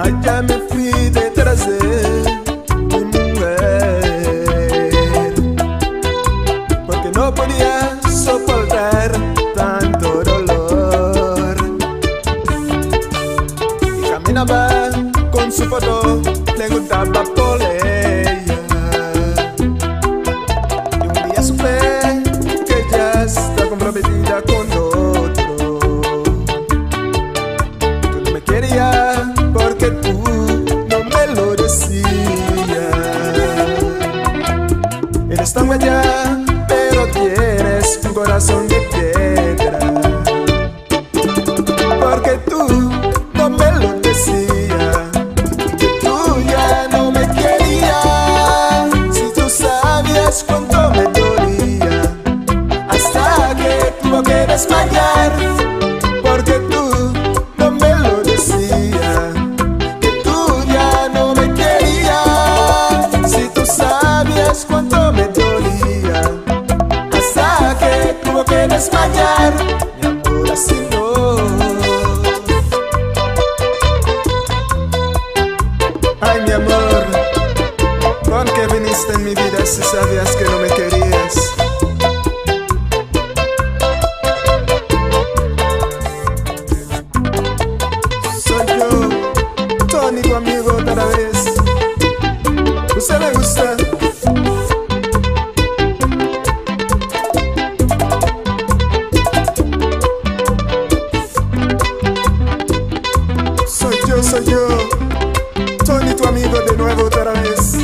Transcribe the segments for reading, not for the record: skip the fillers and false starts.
Allá me fui detrás de mi mujer, porque no podía soportar tanto dolor. Y caminaba con su foto, le gustaba por ella. Y un día supe que ella está comprometida con otro. Tú no me querías porque tú no me lo decías. Eres tan bella, pero tienes un corazón de piedra. Porque tú no me lo decías, que tú ya no me querías. Si tú sabías cuánto me dolía, hasta que tuvo que desmayar. Porque tú no me lo decías, que tú ya no me querías. Si tú sabías cuánto me dolía, hasta que tuvo que desmayar. Mi amor, así no. Ay, mi amor, ¿por qué viniste en mi vida si sabías que no me querías? Soy yo, Tony, tu amigo otra vez. Usted me gusta. Soy yo, Tony, tu amigo de nuevo otra vez.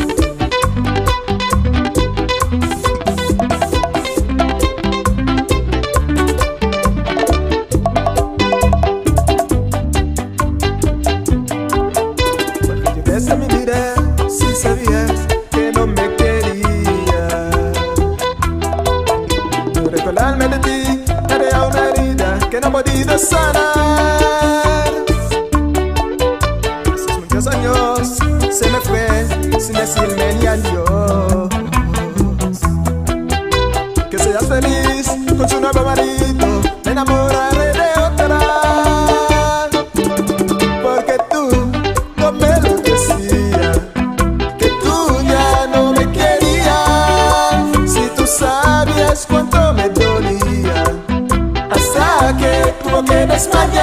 Porque llegaste a mi vida si sabías que no me querías. No recordarme de ti haría una herida que no he podido sanar. Hace muchos años se me fue sin decirme ni adiós. Que seas feliz con su nuevo marido, me enamoraré de otra. Porque tú no me lo decías, que tú ya no me querías. Si tú sabías cuánto me dolía, hasta que tuvo que desmayar.